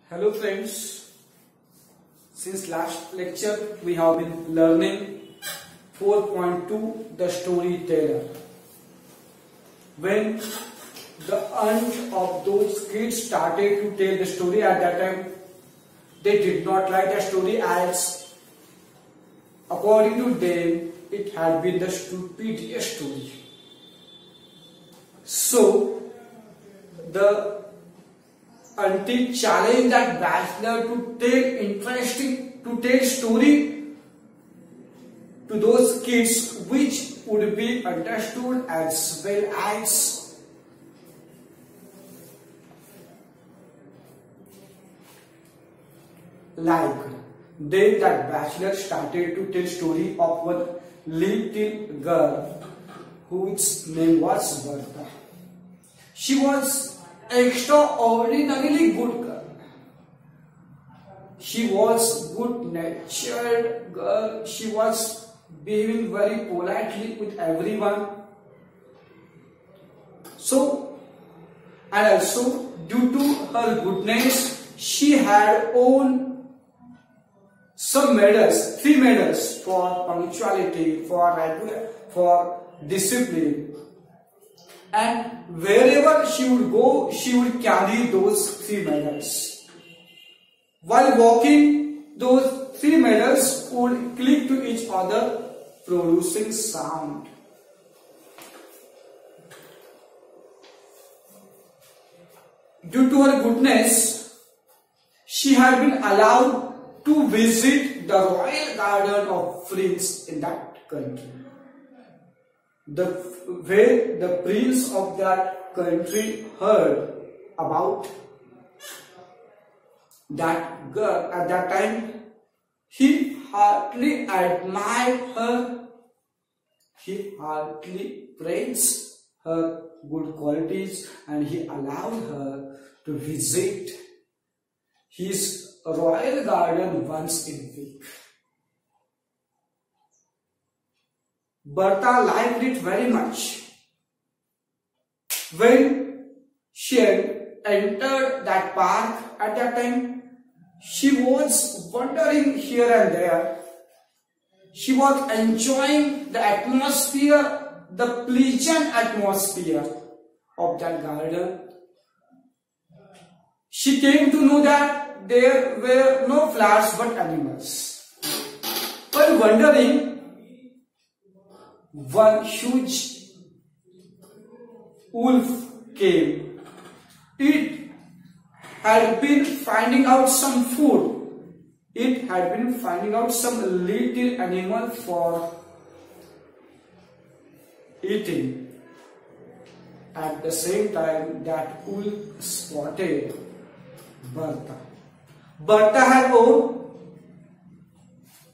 Hello friends, since last lecture we have been learning 4.2 the Storyteller. When the aunt of those kids started to tell the story, at that time they did not like the story as according to them it had been the stupidest story. So the auntie challenged that bachelor to tell story to those kids which would be understood as well as like. Then that bachelor started to tell story of one little girl whose name was Bertha. She was extraordinarily good girl. She was good-natured girl. She was behaving very politely with everyone. So, and also due to her goodness, she had won some medals, 3 medals for punctuality, for discipline. And wherever she would go, she would carry those 3 medals. While walking, those 3 medals would click to each other, producing sound. Due to her goodness, she had been allowed to visit the royal garden of prince in that country. Where the prince of that country heard about that girl, at that time he heartily admired her, he heartily praised her good qualities, and he allowed her to visit his royal garden once in a week. Bertha liked it very much. When she entered that park at that time, she was wandering here and there. She was enjoying the atmosphere, the pleasant atmosphere of that garden. She came to know that there were no flowers but animals. While wandering, one huge wolf came. It had been finding out some food. It had been finding out some little animal for eating. At the same time, that wolf spotted Bertha. Bertha had on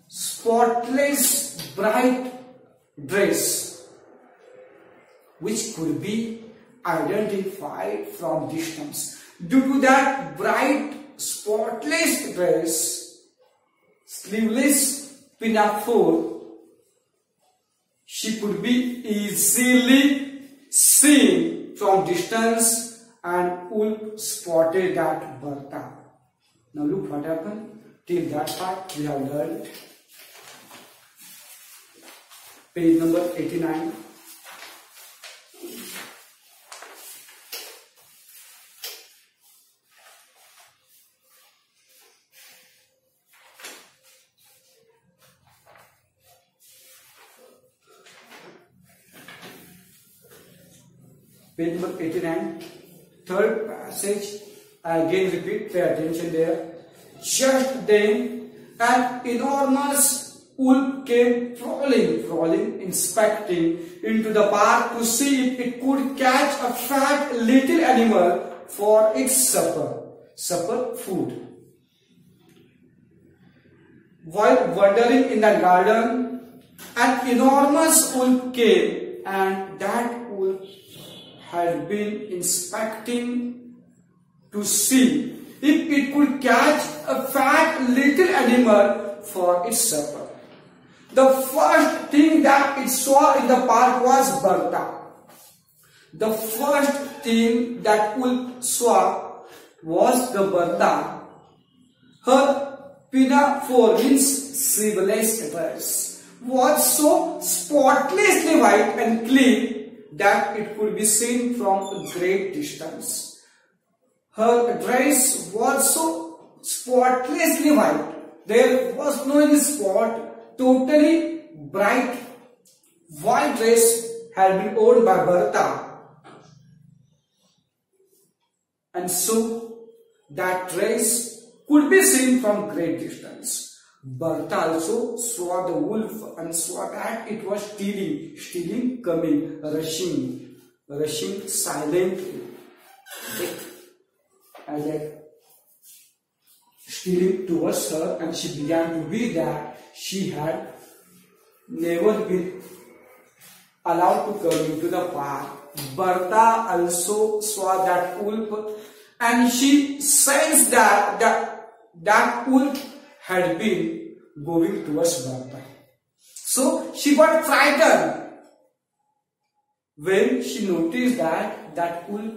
spotless, bright dress which could be identified from distance. Due to that bright spotless dress, sleeveless pinafore, she could be easily seen from distance, and Wolf spotted that Bertha. Now look what happened. Till that part we have learned. Page number 89. Page number 89. Third passage. I again repeat, pay attention there. Just then an enormous wolf came prowling, inspecting into the park to see if it could catch a fat little animal for its supper food. While wandering in the garden, an enormous wolf came, and that wolf had been inspecting to see if it could catch a fat little animal for its supper. The first thing that it saw in the park was Bertha. The first thing that Wolf saw was the Bertha Her pinafore means sleeveless dress was so spotlessly white and clean that it could be seen from a great distance. Her dress was so spotlessly white. There was no any spot. Totally bright white dress had been worn by Bertha. And so that dress could be seen from great distance. Bertha also saw the wolf and saw that it was stealing, coming, rushing silently. And like stealing towards her, and she began to read that she had never been allowed to come into the park. Bertha also saw that wolf, and she sensed that wolf had been going towards Bertha. So she got frightened when she noticed that wolf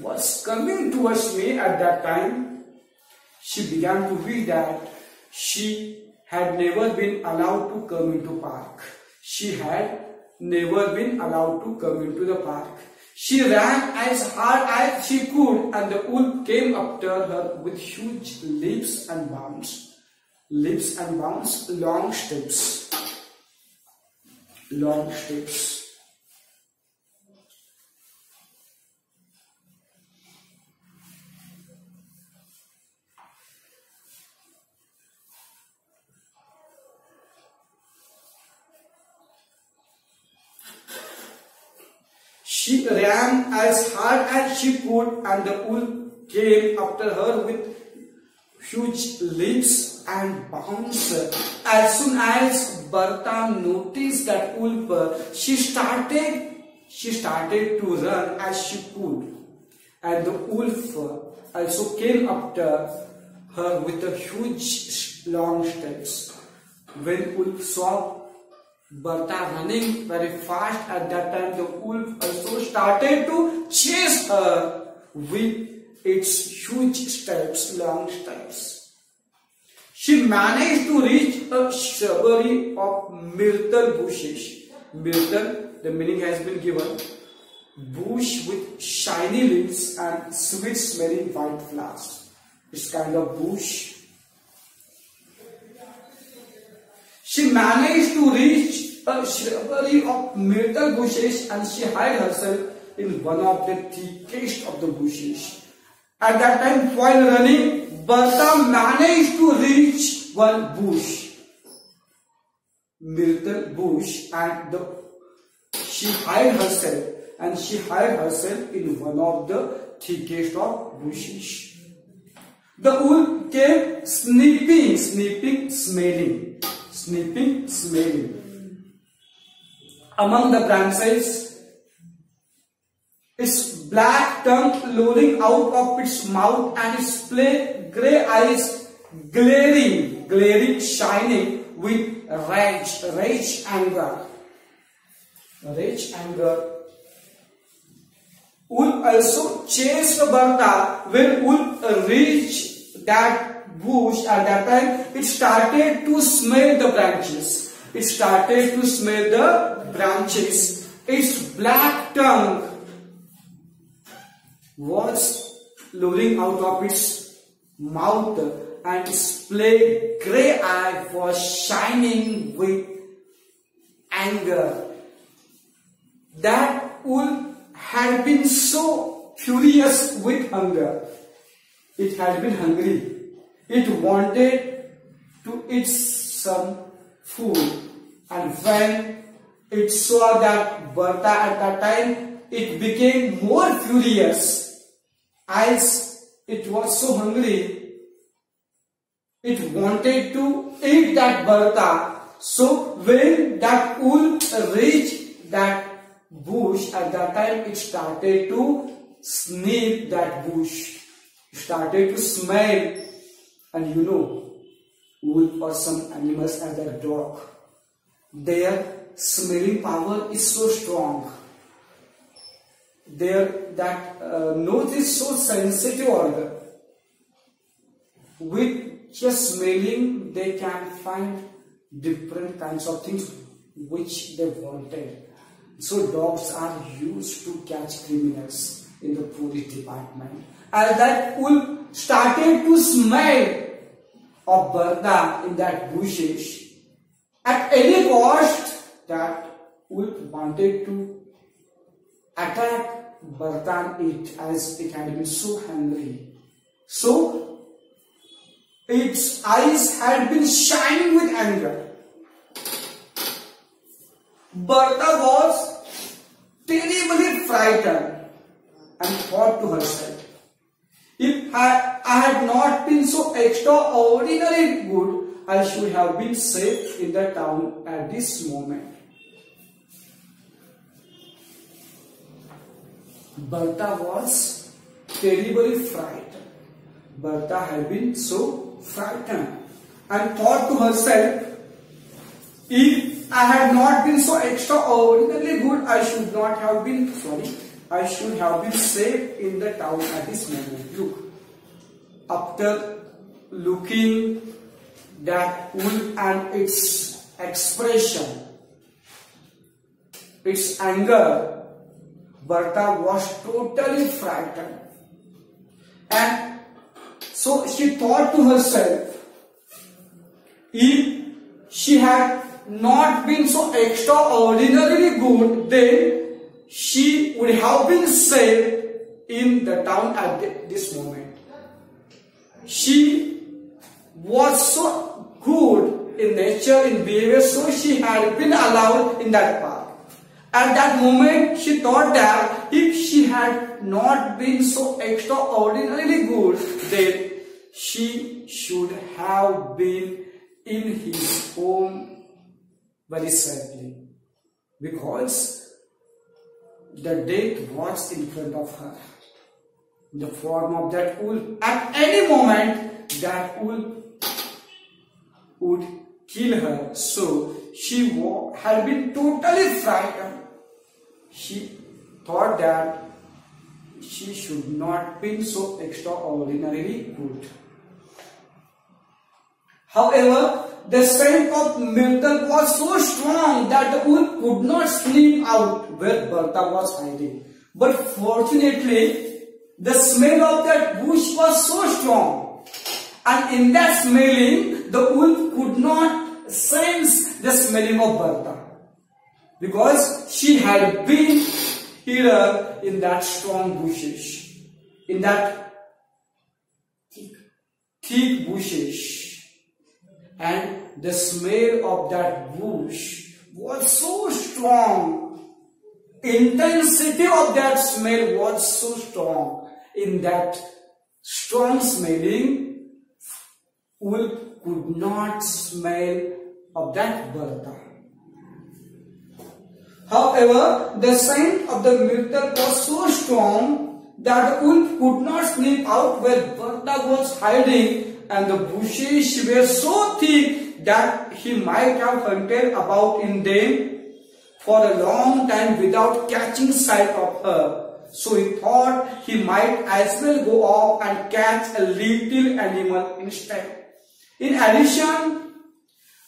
was coming towards me. At that time, she began to read that she had never been allowed to come into park. She had never been allowed to come into the park. She ran as hard as she could, and the wolf came after her with huge leaps and bounds. Long steps. She ran as hard as she could, and the wolf came after her with huge leaps and bounds. As soon as Bertha noticed that wolf, she started to run as she could, and the wolf also came after her with a huge long steps. When wolf saw Bertha running very fast, at that time the wolf also started to chase her with its huge steps, long steps. She managed to reach a shrubbery of myrtle bushes. Myrtle, the meaning has been given, bush with shiny leaves and sweet smelling white flowers. It's kind of bush. She managed to reach a shrubbery of myrtle bushes, and she hid herself in one of the thickest of the bushes. At that time, while running, Bertha managed to reach one bush, myrtle bush, and she hid herself in one of the thickest of bushes. The wolf came sniffing, smelling among the branches, its black tongue lolling out of its mouth, and its grey eyes glaring, shining with rage, anger. Wolf also chased Bertha. When wolf reached that bush, at that time, it started to smell the branches. Its black tongue was lolling out of its mouth, and its grey eye was shining with anger. That wolf had been so furious with hunger. It had been hungry. It wanted to eat some food, and when it saw that Bertha at that time, it became more furious. As it was so hungry, it wanted to eat that Bertha. So when that wolf reached that bush, at that time it started to sniff that bush. It started to smell, and you know, wolf or some animals and their dog, their smelling power is so strong. That nose is so sensitive organ. with just smelling they can find different kinds of things which they wanted. So dogs are used to catch criminals in the police department. And that wolf started to smell of Bertha in that bushes. At any cost, that wolf wanted to attack Bertha and eat, as it had been so hungry. So its eyes had been shining with anger. Bertha was terribly frightened and thought to herself, if I had not been so extraordinarily good, I should have been safe in the town at this moment. Bertha was terribly frightened. Bertha had been so frightened and thought to herself, if I had not been so extraordinarily good, I should have been safe in the town at this moment. Look, after looking that wolf and its expression, its anger, Bertha was totally frightened. And so she thought to herself, if she had not been so extraordinarily good, then she would have been safe in the town at this moment. She was so good in nature, in behavior, so she had been allowed in that park. At that moment, she thought that if she had not been so extraordinarily good, then she should have been in his home very sadly, because the death was in front of her, in the form of that wolf. At any moment, that wolf would kill her. So she had been totally frightened. She thought that she should not be so extraordinarily good. However, the scent of myrtle was so strong that the wolf could not sniff out where Bertha was hiding. But fortunately, the smell of that bush was so strong, and in that smelling, the wolf could not sense the smelling of Bertha, because she had been here in that strong bushes, in that thick bushes. And the smell of that bush was so strong. Intensity of that smell was so strong. In that strong smelling, wolf could not smell of that Bertha. However, the scent of the myrtle was so strong that the wolf could not sniff out where Bertha was hiding. And the bushes were so thick that he might have hunted about in them for a long time without catching sight of her. So he thought he might as well go off and catch a little animal instead. In addition,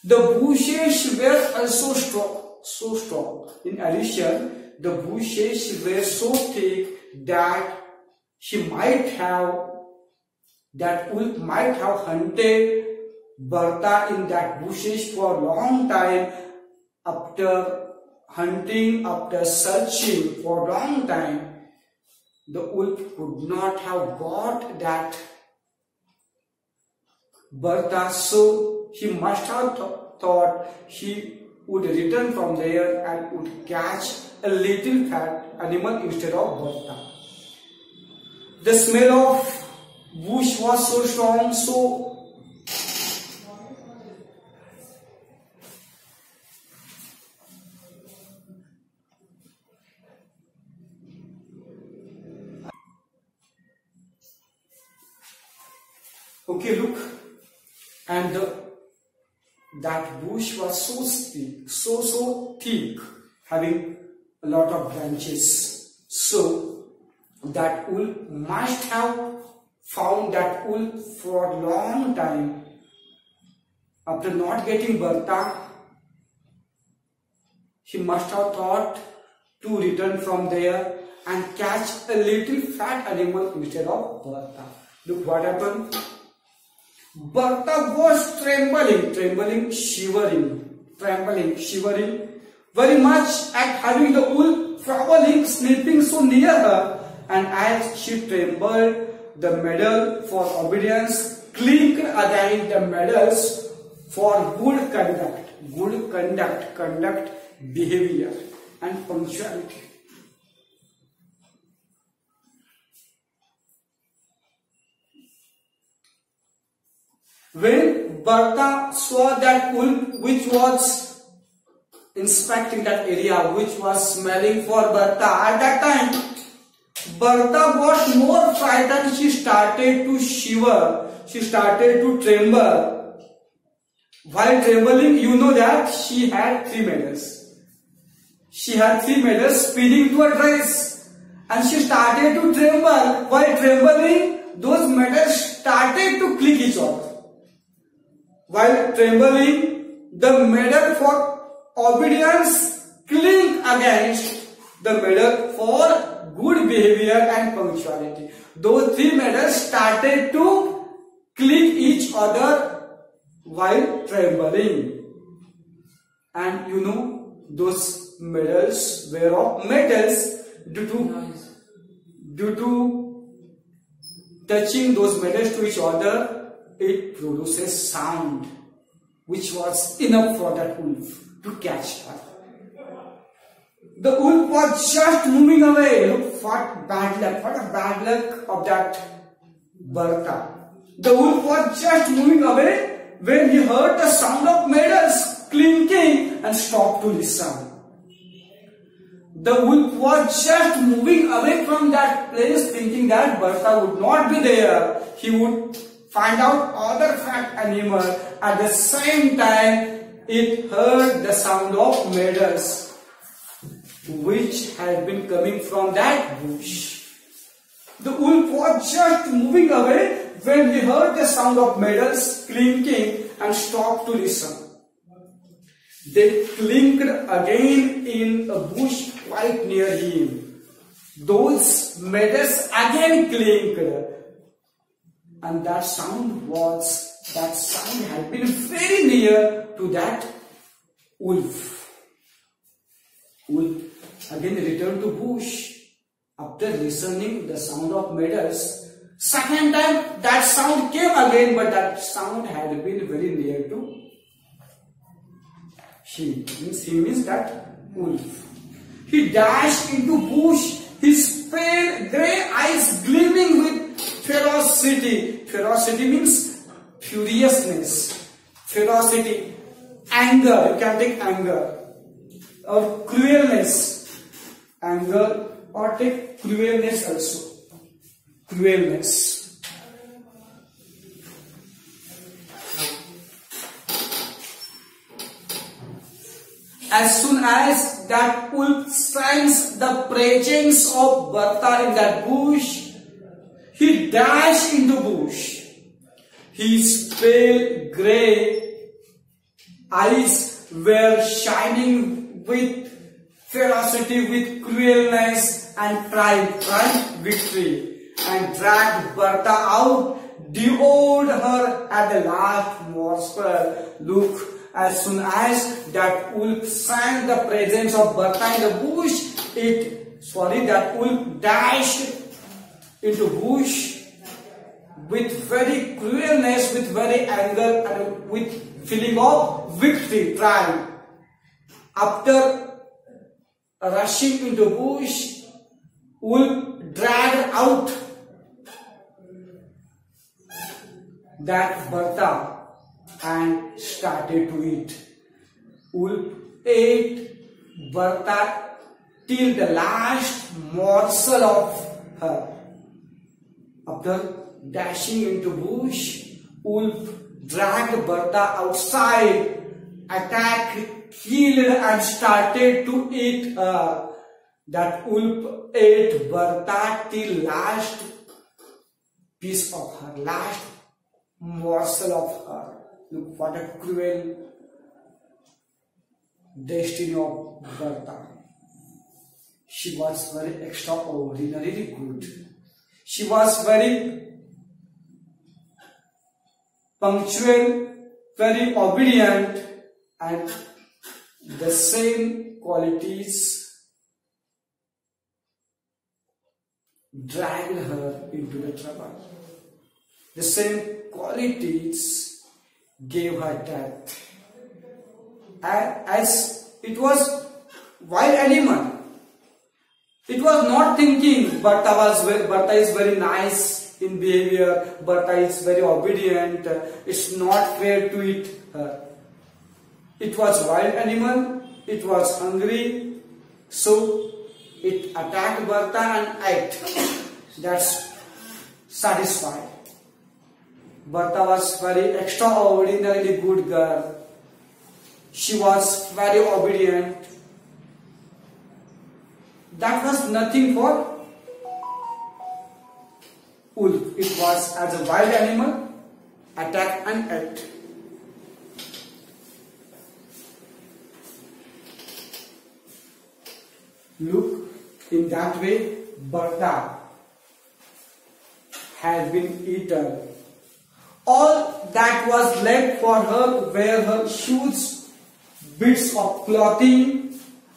the bushes were also strong. In addition, the bushes were so thick that that wolf might have hunted Bertha in that bushes for a long time. After hunting, after searching for a long time, the wolf could not have got that Bertha, so he must have thought he would return from there and would catch a little fat animal instead of Bertha. The smell of bush was so strong, so okay, look, and that bush was so thick, so thick, having a lot of branches. So that wolf must have found that wolf for a long time. After not getting Bertha, he must have thought to return from there and catch a little fat animal instead of Bertha. Look what happened. Bertha was trembling, shivering very much at having the wolf prowling, sniffing so near her, and as she trembled, the medal for obedience clinked against the medals for good conduct, behavior, and punctuality. When Bertha saw that wolf which was inspecting that area, which was smelling for Bertha, at that time Bertha was more frightened. She started to shiver, she started to tremble. While trembling, you know that she had 3 medals. She had 3 medals pinning to her dress, and she started to tremble. While trembling, those medals started to click each other. While trembling, the medal for obedience clinked against the medal for good behavior and punctuality. Those 3 medals started to click each other while trembling. And you know, those medals were of metals. Due to touching those medals to each other, it produces sound, which was enough for that wolf to catch her. The wolf was just moving away. Look what a bad luck of that Bertha. The wolf was just moving away when he heard the sound of medals clinking and stopped to listen. The wolf was just moving away from that place, thinking that Bertha would not be there. He would find out other fat animal. At the same time, it heard the sound of medals, which had been coming from that bush. The wolf was just moving away when he heard the sound of medals clinking and stopped to listen. They clinked again in a bush quite near him. Those medals again clinked. And that sound had been very near to that wolf. Wolf again returned to bush after listening the sound of medals. Second time that sound came again, but that sound had been very near to him. He means that wolf. He dashed into bush, his pale grey eyes gleaming with ferocity. Ferocity means furiousness. Ferocity, anger. You can take anger or cruelness. Anger, or take cruelness also. Cruelness. As soon as that wolf sensed the presence of Bertha in that bush, he dashed into bush. His pale grey eyes were shining with ferocity, with cruelness and triumph, victory, and dragged Bertha out, devoured her at the last morsel. Look, as soon as that wolf sensed the presence of Bertha in the bush, that wolf dashed into bush with very cruelness, with very anger, and with feeling of victory, triumph. After rushing into bush, wolf dragged out that Bertha and started to eat. Wolf ate Bertha till the last morsel of her. After dashing into bush, wolf dragged Bertha outside, attacked, killed, and started to eat her. That wolf ate Bertha till last piece of her, last morsel of her. Look what a cruel destiny of Bertha. She was very extraordinarily good. She was very punctual, very obedient, and the same qualities dragged her into the trouble. The same qualities gave her death. As it was wild animal, it was not thinking Bertha is very nice in behavior, Bertha is very obedient, it's not fair to eat her. It was wild animal, it was hungry, so it attacked Bertha and ate. That's satisfied. Bertha was very extraordinarily good girl. She was very obedient. That was nothing for wolf. It was as a wild animal, attacked and ate. Look, in that way, Bertha has been eaten. All that was left for her were her shoes, bits of clothing,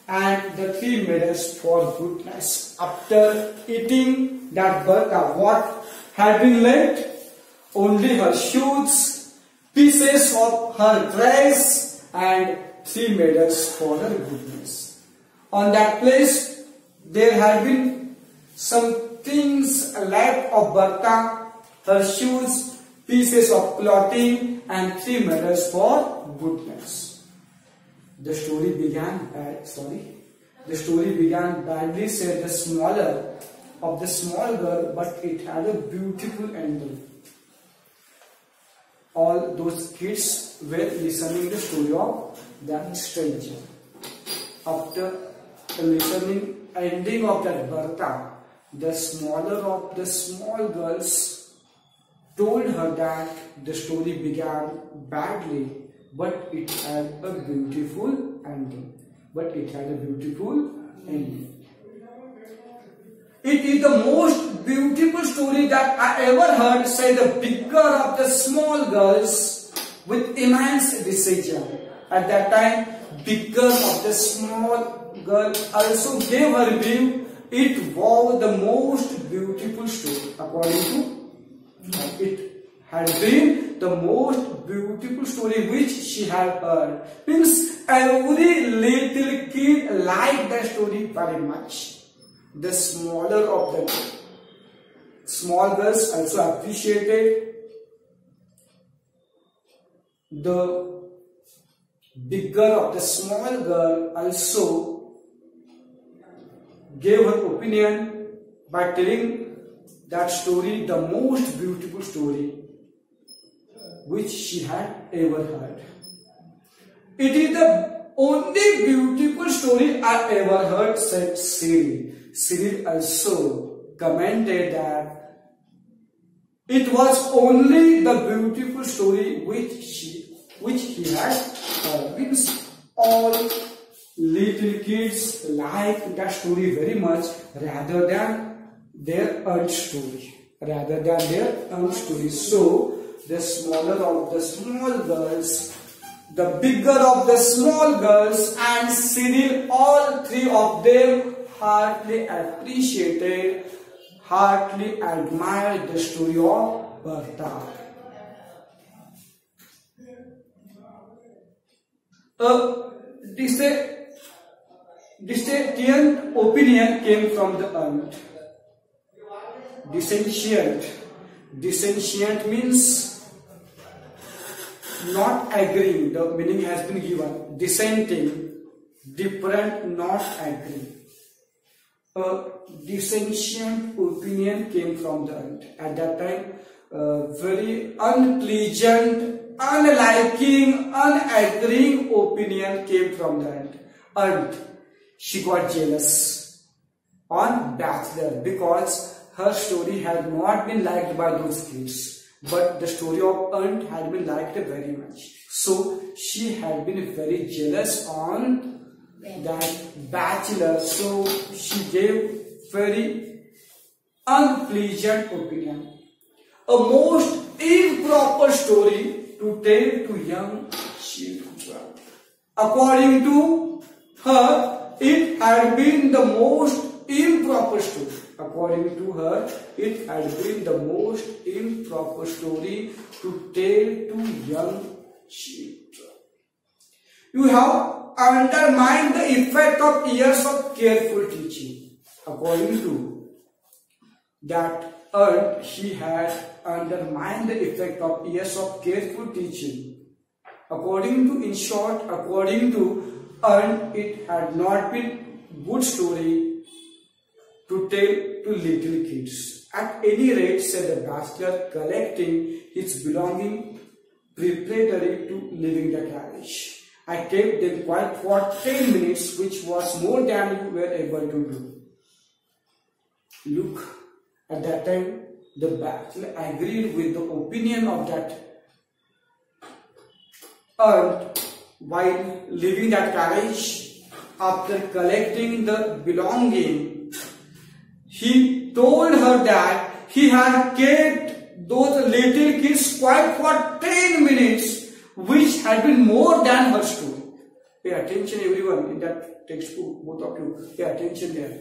and the 3 medals for goodness. After eating that Bertha, what had been left? Only her shoes, pieces of her dress, and 3 medals for her goodness. On that place, there had been some things left of Bertha, her shoes, pieces of clothing, and 3 medals for goodness. The story began badly, said the smaller of the small girl, but it had a beautiful ending. All those kids were listening the story of that stranger. After listening ending of that Bertha, the smaller of the small girls told her that the story began badly, but it had a beautiful ending. It is the most beautiful story that I ever heard, said the bigger of the small girls with immense decision. At that time, bigger of the small girl also gave her view. It was the most beautiful story. According to it had been the most beautiful story which she had heard. Means every little kid liked the story very much. The smaller of the small girls also appreciated. The bigger of the small girl also gave her opinion by telling that story the most beautiful story which she had ever heard. It is the only beautiful story I ever heard, said Cyril. Cyril also commented that it was only the beautiful story which he had heard. Means all little kids like that story very much rather than their own story. So the smaller of the small girls, the bigger of the small girls, and Cyril, all 3 of them heartily appreciated, heartily admired the story of Bertha. Dissentient opinion came from the aunt. Dissentient means not agreeing. The meaning has been given. Dissenting, different, not agreeing. A dissentient opinion came from the aunt. At that time, very unpleasant, unliking, unagreeing opinion came from the aunt. She got jealous on Bachelor because her story had not been liked by those kids, but the story of Ant had been liked very much. So she had been very jealous on that bachelor. So she gave very unpleasant opinion. A most improper story to tell to young children. According to her, it had been the most improper story. According to her, it had been the most improper story to tell to young children. You have undermined the effect of years of careful teaching. According to that, he had undermined the effect of years of careful teaching. According to, in short, according to it had not been good story to tell to little kids. At any rate, said the bachelor, collecting his belongings preparatory to leaving the carriage. I kept them quiet for 10 minutes, which was more than you were able to do. Look, at that time, the bachelor agreed with the opinion of that aunt while leaving that carriage. After collecting the belonging, he told her that he had kept those little kids quiet for 10 minutes, which had been more than her story. Pay attention, everyone, in that textbook, both of you, pay attention there.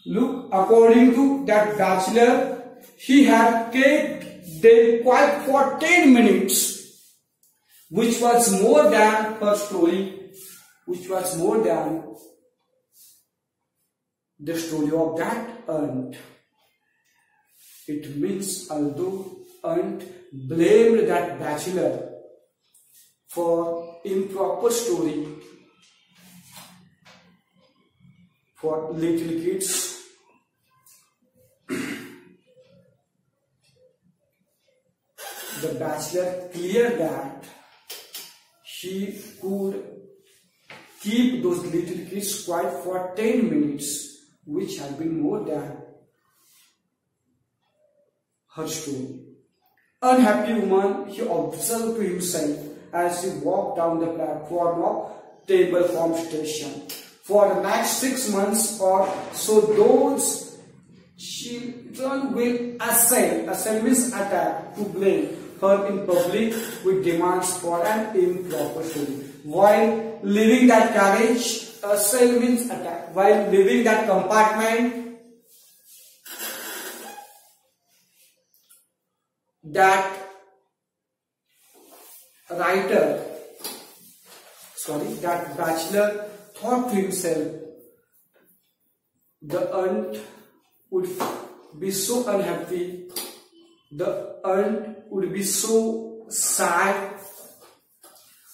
Look, according to that bachelor, he had kept them quiet for 10 minutes, which was more than her story, which was more than the story of that aunt. It means although aunt blamed that bachelor for improper story for little kids, the bachelor cleared that he could keep those little kids quiet for 10 minutes, which had been more than her story. Unhappy woman, he observed to himself as he walked down the platform of Tablecombe station. For the next 6 months or so, those children will assail means attack, to blame her in public with demands for an improper story. While leaving that carriage, assail means attack. While leaving that compartment, that bachelor thought to himself, the aunt would be so unhappy, the aunt would be so sad.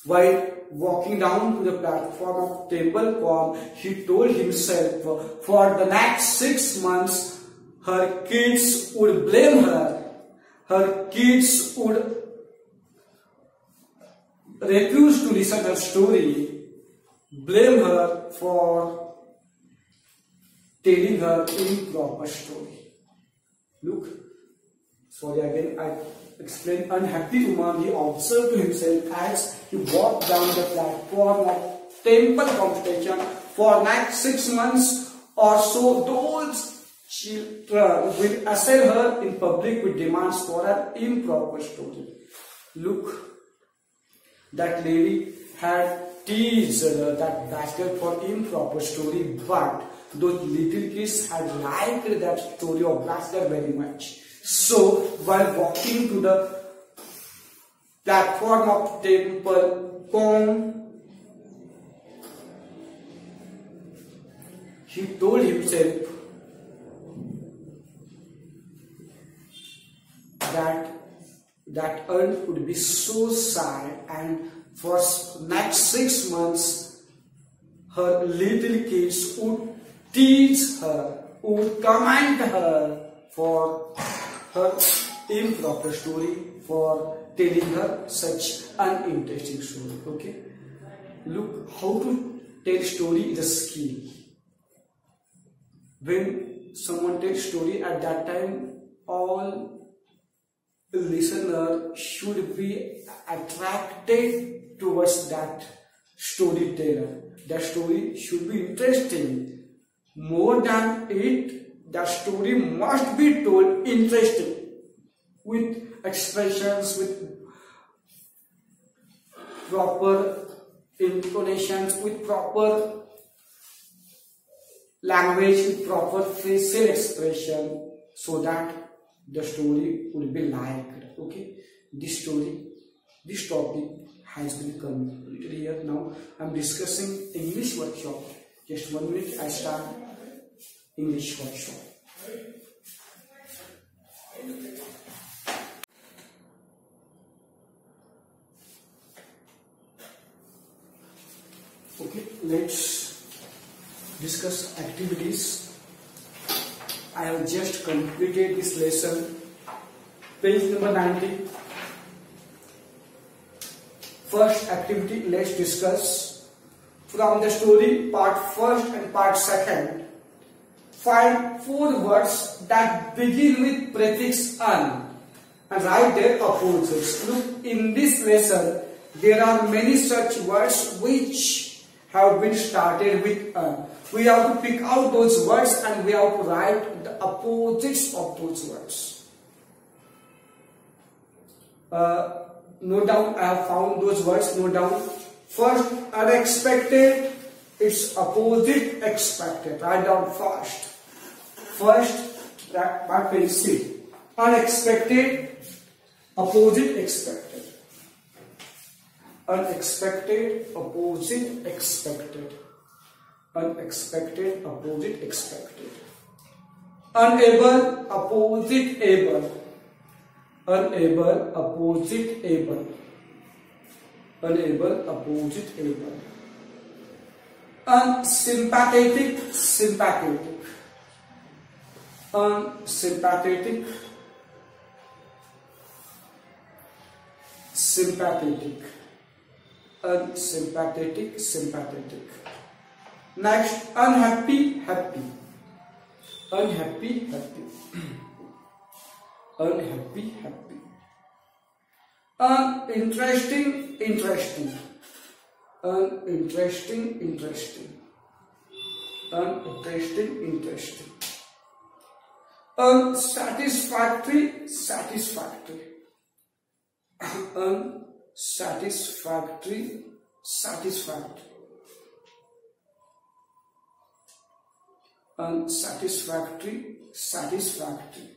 While walking down to the platform of Tablecombe, he told himself for the next 6 months her kids would blame her, her kids would refuse to listen her story, blame her for telling her improper story. Look, sorry again, I explained. Unhappy woman, he observed to himself as he walked down the platform of Tablecombe station. For next 6 months or so, those children will assail her in public with demands for an improper story. Look, that lady had teased that bachelor for improper story, but those little kids had liked that story of bachelor very much. So, while walking to the platform of Tablecombe, he told himself that aunt would be so sad, and for next 6 months her little kids would tease her, would comment her for her improper story, for telling her such uninteresting story. Okay, look, how to tell story is a skill. When someone tells story, at that time all the listener should be attracted towards that storyteller. That story should be interesting. More than it, that story must be told interesting, with expressions, with proper intonations, with proper language, with proper facial expression, so that the story would be liked. Okay, this topic has been completed here. Now I am discussing English workshop. Just 1 minute, I start English workshop. Okay, let's discuss activities. I have just completed this lesson. Page number 90. First activity, let's discuss from the story part first and part second. Find 4 words that begin with prefix "un" and write their opposites. Look, in this lesson there are many such words which have been started with "un". We have to pick out those words and we have to write the opposites of those words. Note down, I have found those words. Note down. First, unexpected, its opposite expected. Write down fast. First, my pencil. Unexpected, opposite expected. Unexpected, opposite expected. Unexpected, opposite expected. Unable, opposite able. Unable, opposite able. Unable, opposite able. Unsympathetic, sympathetic. Unsympathetic, sympathetic. Unsympathetic, sympathetic. Next, unhappy, happy. Unhappy, happy. Unhappy, happy. Uninteresting, interesting. Uninteresting, interesting. Uninteresting, interesting. Unsatisfactory, satisfactory. Unsatisfactory, satisfactory. Unsatisfactory, satisfactory.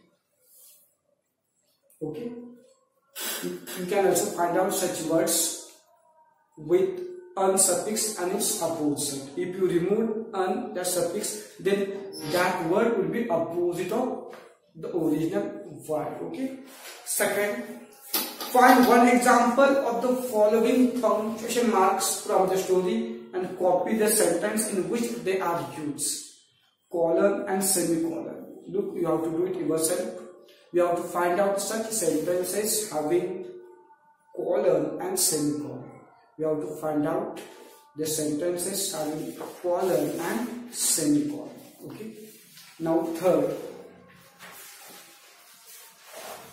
Okay, you can also find out such words with "un" suffix and its opposite. If you remove "un" that suffix, then that word will be opposite of the original word. Okay. Second, find one example of the following punctuation marks from the story and copy the sentence in which they are used. Colon and semicolon. Look, you have to do it yourself. You have to find out such sentences having colon and semicolon. You have to find out the sentences having colon and semicolon. Okay. Now third,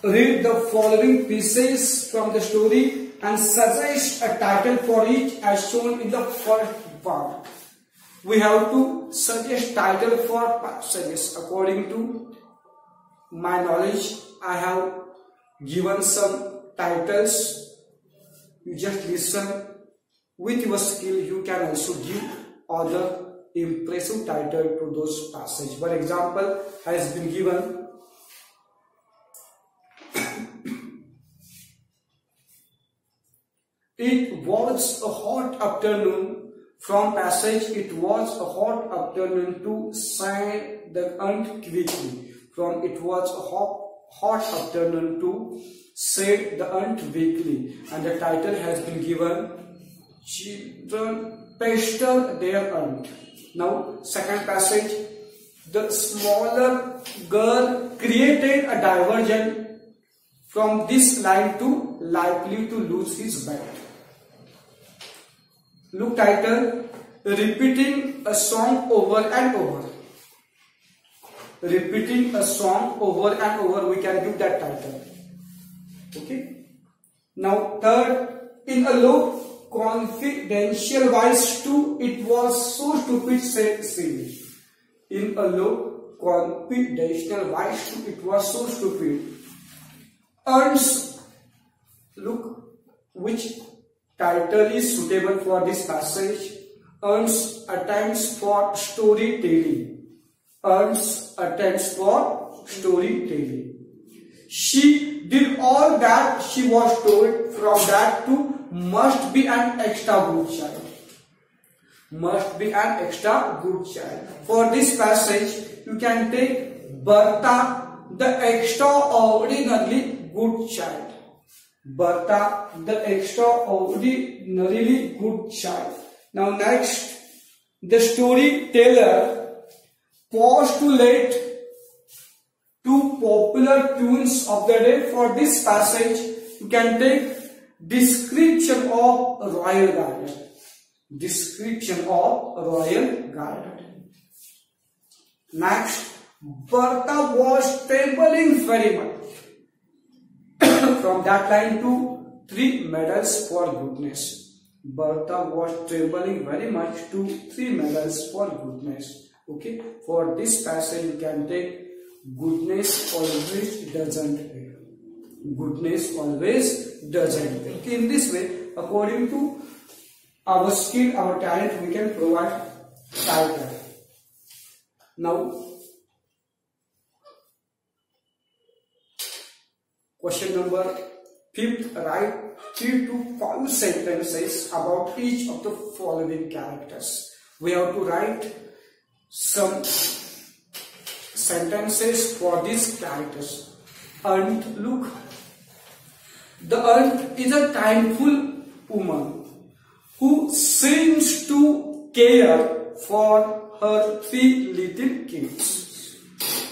read the following pieces from the story and suggest a title for each as shown in the first part. We have to suggest title for passages. According to my knowledge, I have given some titles. You just listen. With your skill, you can also give other impressive title to those passages. For example, has been given it was a hot afternoon. From passage, it was a hot afternoon to sign the ant quickly. From it was a hot afternoon to said the ant weakly. And the title has been given Children Pester Their Ant. Now second passage, the smaller girl created a diversion from this line to likely to lose his bet. Look title, repeating a song over and over. repeating a song over and over, we can give that title. Okay. Now third, in a low confidential voice to "It was so stupid," said Cindy. In a low confidential voice to "It was so stupid." Look which title is suitable for this passage. Earns attempts for storytelling. Earns attempts for storytelling. She did all that she was told. From that to must be an extra good child. Must be an extra good child. For this passage, you can take Bertha, the extraordinarily good child. Bertha, the extraordinarily good child. Now next, the storyteller postulates two popular tunes of the day. For this passage, you can take description of royal garden. Description of royal garden. Next, Bertha was trembling very much. From that line to 3 medals for goodness. Bertha was trembling very much to 3 medals for goodness. Okay. For this passage, you can take goodness always doesn't fail. Goodness always doesn't fail. Okay. In this way, according to our skill, our talent, we can provide title. Now, question number 5th, write 3 to 5 sentences about each of the following characters. We have to write some sentences for these characters. Aunt, look. The aunt is a kindful woman who seems to care for her 3 little kids.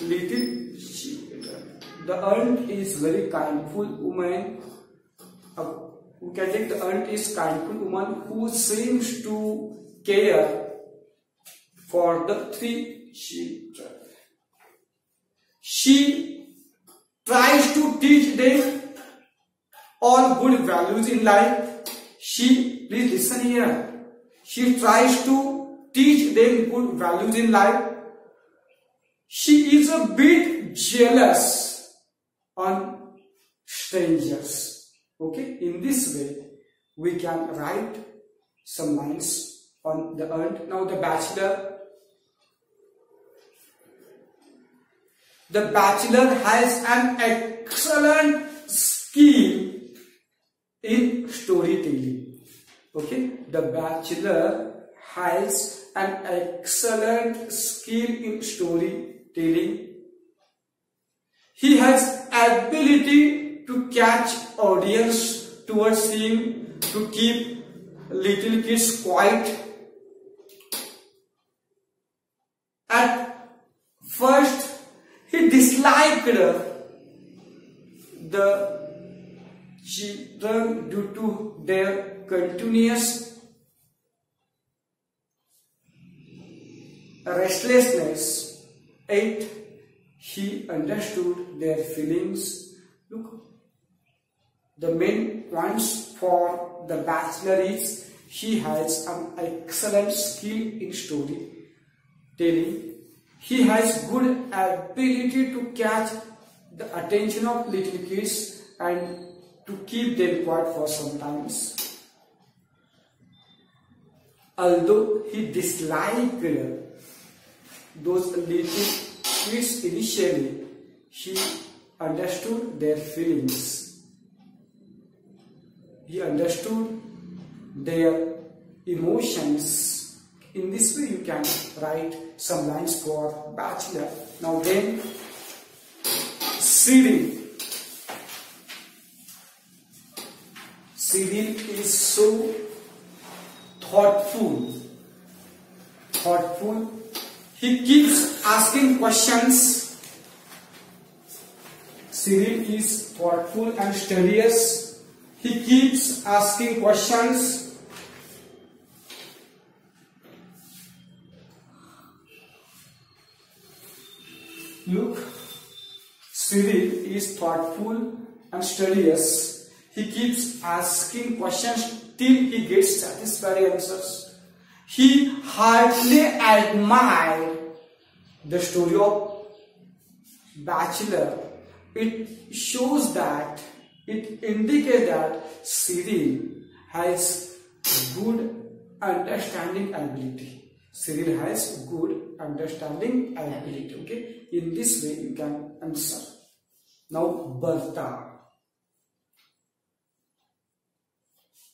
Little children. The aunt is very kindful woman. We can take the aunt is kindful woman who seems to care for the 3 children. She tries to teach them all good values in life. Please listen here. She tries to teach them good values in life. She is a bit jealous on strangers. Okay, in this way, we can write some lines on the aunt. Now the bachelor. The bachelor has an excellent skill in storytelling. Okay, the bachelor has an excellent skill in storytelling. He has ability to catch audience towards him, to keep little kids quiet. At first, he disliked the children due to their continuous restlessness. Yet he understood their feelings. Look, the main points for the bachelor is he has an excellent skill in storytelling. He has good ability to catch the attention of little kids and to keep them quiet for some times. Although he disliked those little kids initially, he understood their feelings. He understood their emotions. In this way, you can write some lines for bachelor. Now then, Cyril. Cyril is so thoughtful. He keeps asking questions. Cyril is thoughtful and studious. He keeps asking questions. Look, Cyril is thoughtful and studious. He keeps asking questions till he gets satisfactory answers. He hardly admired the story of bachelor. It shows that, it indicates that Cyril has good understanding ability. Cyril has good understanding ability. Okay, in this way you can answer. Now Bertha.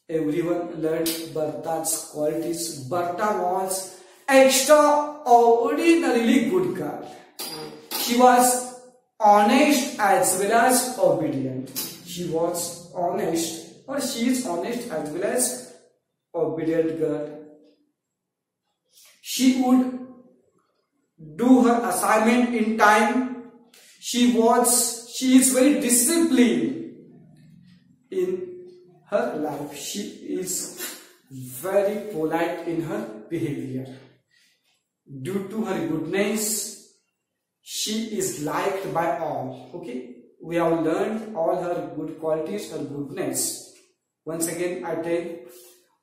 Everyone learned Bertha's qualities. Bertha was extraordinarily good girl. She was honest as well as obedient. She was honest, or she is honest as well as obedient girl. She would do her assignment in time. She is very disciplined in her life. She is very polite in her behavior. Due to her goodness, she is liked by all. Okay, we have learned all her good qualities, her goodness. Once again I tell,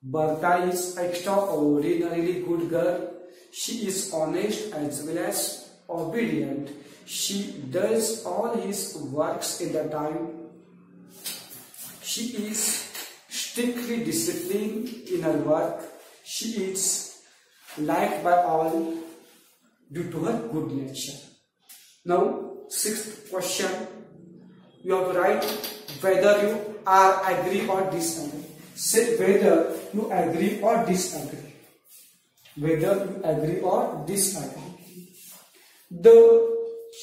Bertha is extraordinarily good girl. She is honest as well as obedient. She does all his works in the time. She is strictly disciplined in her work. She is liked by all due to her good nature. Now, sixth question. You have to write whether you are agree or disagree. Say whether you agree or disagree. Whether you agree or disagree. The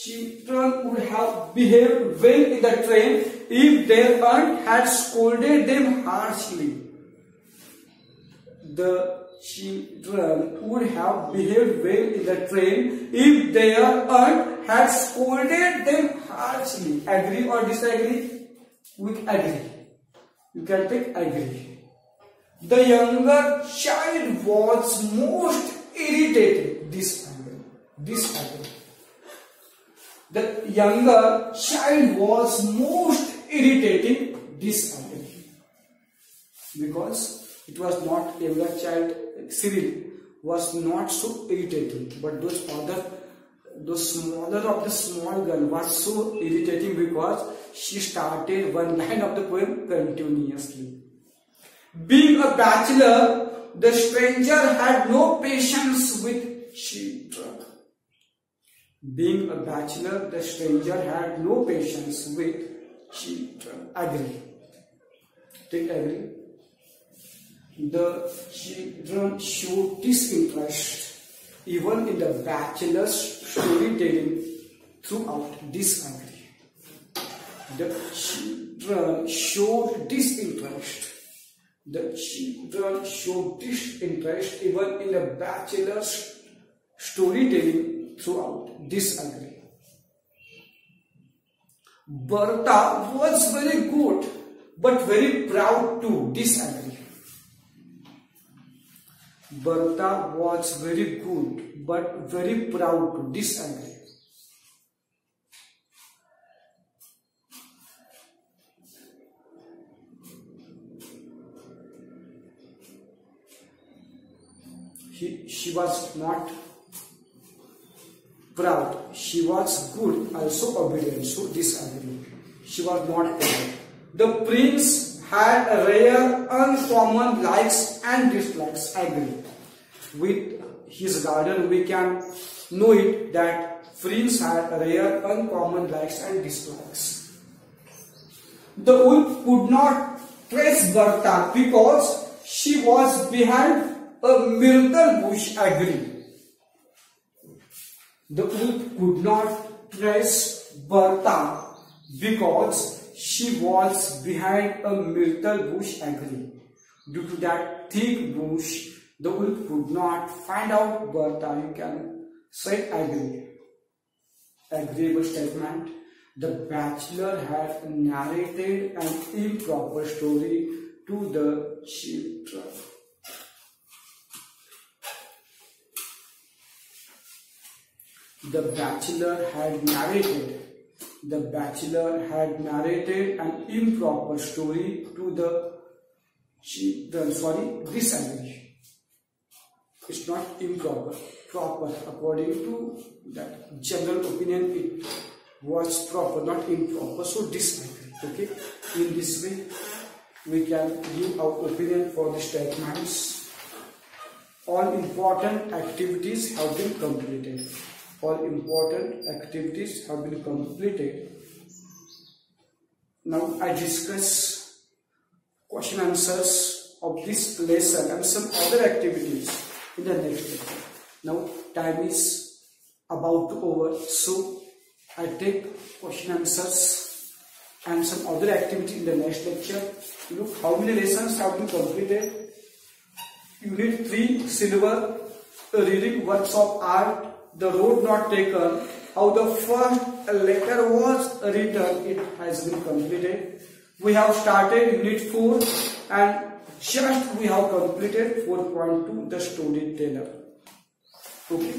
children would have behaved well in the train if their aunt had scolded them harshly. The children would have behaved well in the train if their aunt had scolded them harshly. Agree or disagree? We agree. You can take agree. The younger child was most irritated. Disagree. Disagree. The younger child was most irritating. Disagree. Because it was not younger child. Cyril was not so irritating, but those smaller of the small girl was so irritating because she started one line of the poem continuously. Being a bachelor, the stranger had no patience with children. Being a bachelor, the stranger had no patience with children. Agree. Take agree. The children showed disinterest even in the bachelor's storytelling throughout. Disagree. The children showed disinterest. The children showed disinterest even in the bachelor's storytelling throughout. Disagree. Bertha was very good but very proud too. Disagree. Bertha was very good but very proud to. Disagree. She was not proud. She was good, also obedient. So disagree. She was not proud. The prince had a rare, uncommon likes and dislikes. Agree. With his garden, we can know it that prince had rare, uncommon likes and dislikes. The wolf could not trace Bertha because she was behind a myrtle bush. Agree. The wolf could not trace Bertha because she was behind a myrtle bush. Agree. Due to that thick bush, the wolf could not find out Bertha. You can say agree. Agreeable statement. The bachelor had narrated an improper story to the children. The bachelor had narrated. The bachelor had narrated an improper story to the children. Sorry, disagree. It's not improper, proper. According to that general opinion, it was proper, not improper. So disagree. Okay. In this way, we can give our opinion for the statements. All important activities have been completed. All important activities have been completed. Now I discuss question answers of this lesson and some other activities in the next lecture. Now time is about to over, so I take question answers and some other activity in the next lecture. Look how many lessons have been completed. Unit 3 silver, reading works of art, the road not taken, how the first letter was written, it has been completed. We have started unit 4 and just we have completed 4.2, the storyteller. Okay.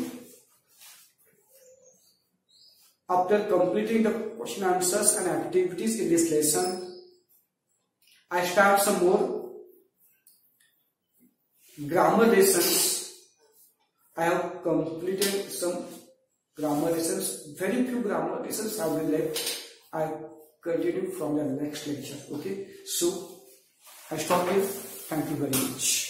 After completing the question answers and activities in this lesson, I start some more grammar lessons. I have completed some grammar lessons. Very few grammar lessons have been left. I continue from the next lecture. Okay. So I stop here. Thank you very much.